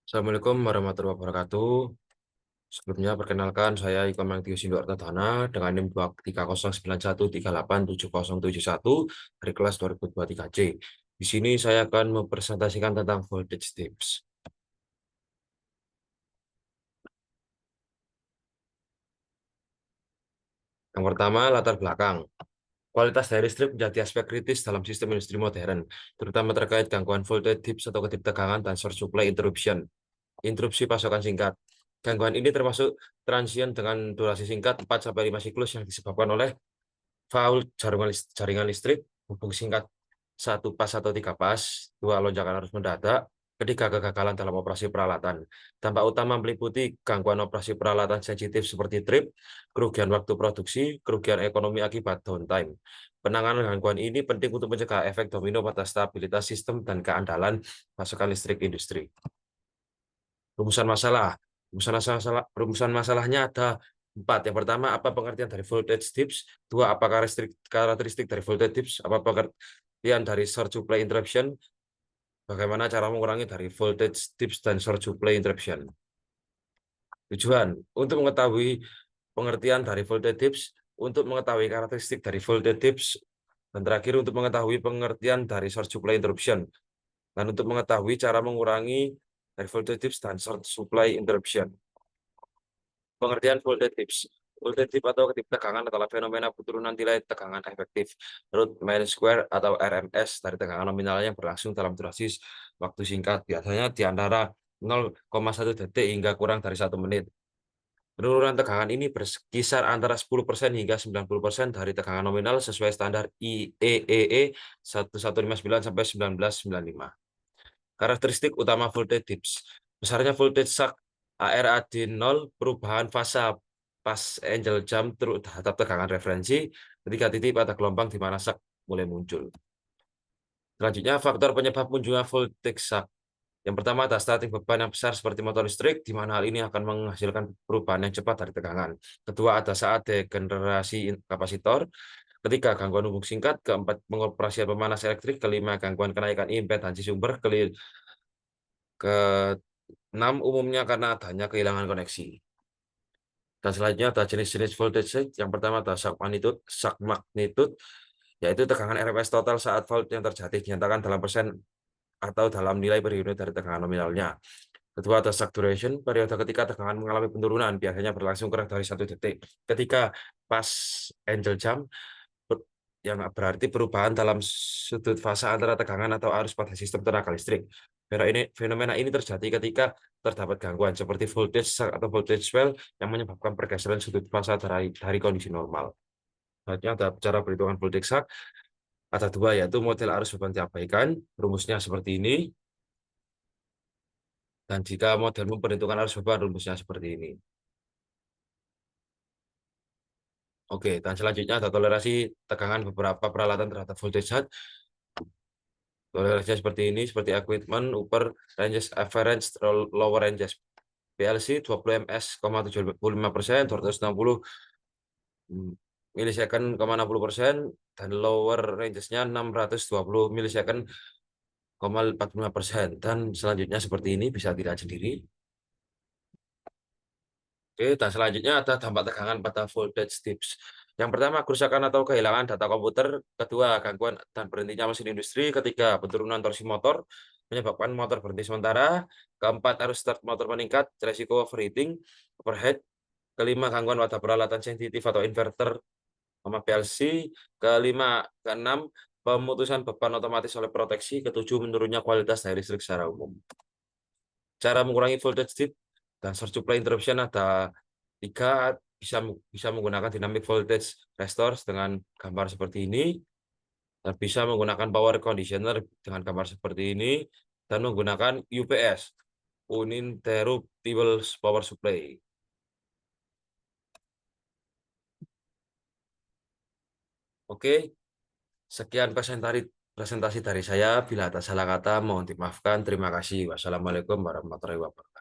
Assalamualaikum warahmatullahi wabarakatuh. Sebelumnya perkenalkan saya Iko Mangtio Sindo Artadana dengan NIM 23091387071 dari kelas 2023C. Di sini saya akan mempresentasikan tentang voltage tips. Yang pertama, latar belakang. Kualitas daya listrik menjadi aspek kritis dalam sistem industri modern, terutama terkait gangguan voltage dips atau kedip tegangan dan source supply interruption. Interupsi pasokan singkat. Gangguan ini termasuk transient dengan durasi singkat 4-5 siklus yang disebabkan oleh fault jaringan listrik, hubung singkat satu pas atau tiga pas, dua lonjakan arus mendadak, ketiga kegagalan dalam operasi peralatan. Dampak utama meliputi gangguan operasi peralatan sensitif seperti trip, kerugian waktu produksi, kerugian ekonomi akibat downtime. Penanganan gangguan ini penting untuk mencegah efek domino pada stabilitas sistem dan keandalan pasokan listrik industri. Rumusan masalah. Rumusan masalahnya ada 4. Yang pertama, apa pengertian dari voltage dips? 2, apa karakteristik dari voltage dips? Apa pengertian dari short supply interruption? Bagaimana cara mengurangi dari voltage dips dan short supply interruption? Tujuan, untuk mengetahui pengertian dari voltage dips, untuk mengetahui karakteristik dari voltage dips, dan terakhir untuk mengetahui pengertian dari short supply interruption. Dan untuk mengetahui cara mengurangi dari voltage dips dan short supply interruption. Pengertian voltage dips. Voltage dip atau ketip tegangan adalah fenomena penurunan nilai tegangan efektif root mean square atau RMS dari tegangan nominal yang berlangsung dalam durasi waktu singkat, biasanya di antara 0,1 detik hingga kurang dari 1 menit. Penurunan tegangan ini berkisar antara 10% hingga 90% dari tegangan nominal sesuai standar IEEE 1159 sampai 1995. Karakteristik utama voltage dips. Besarnya voltage shock ARAD 0, perubahan fasa pas angel jam terhadap tegangan referensi ketika titik pada gelombang di mana shock mulai muncul. Selanjutnya, faktor penyebab munculnya voltage shock. Yang pertama ada statik beban yang besar seperti motor listrik, di mana hal ini akan menghasilkan perubahan yang cepat dari tegangan. Kedua, ada saat degenerasi kapasitor. Ketiga, gangguan hubung singkat. Keempat, pengoperasian pemanas elektrik. Kelima, gangguan kenaikan impedansi sumber. Keenam, umumnya karena adanya kehilangan koneksi. Dan selanjutnya ada jenis-jenis voltage shift. Yang pertama ada shock magnitude, yaitu tegangan RMS total saat fault yang terjadi dinyatakan dalam persen atau dalam nilai per unit dari tegangan nominalnya. Kedua ada shock duration, periode ketika tegangan mengalami penurunan, biasanya berlangsung kurang dari 1 detik. Ketika pas angel jam, yang berarti perubahan dalam sudut fasa antara tegangan atau arus pada sistem tenaga listrik. Fenomena ini terjadi ketika terdapat gangguan seperti voltage shock atau voltage swell yang menyebabkan pergeseran sudut fasa dari kondisi normal. Selanjutnya ada cara perhitungan voltage shock. Ada dua, yaitu model arus beban diabaikan. Rumusnya seperti ini. Dan jika model memperhitungkan arus beban, rumusnya seperti ini. Oke, dan selanjutnya ada toleransi tegangan beberapa peralatan terhadap voltage shock. Toleransinya seperti ini, seperti equipment, upper ranges, average, lower ranges. PLC 20 ms, 75%, 260 milisecond, 60%, dan lower rangesnya 620 milisecond, 45%. Dan selanjutnya seperti ini, bisa dilihat sendiri. Oke, dan selanjutnya ada dampak tegangan pada voltage dips. Yang pertama, kerusakan atau kehilangan data komputer. Kedua, gangguan dan berhentinya mesin industri. Ketiga, penurunan torsi motor menyebabkan motor berhenti sementara. Keempat, arus start motor meningkat, resiko overheating, overhead. Kelima, gangguan pada peralatan sensitif atau inverter sama PLC. Keenam, pemutusan beban otomatis oleh proteksi. Ketujuh, menurunnya kualitas daya listrik secara umum. Cara mengurangi voltage dip dan short supply interruption ada 3. Bisa menggunakan dynamic voltage restore dengan gambar seperti ini, dan bisa menggunakan power conditioner dengan gambar seperti ini, dan menggunakan UPS, uninterruptible power supply. Oke, sekian presentasi dari saya. Bila ada salah kata mohon dimaafkan. Terima kasih. Wassalamualaikum warahmatullahi wabarakatuh.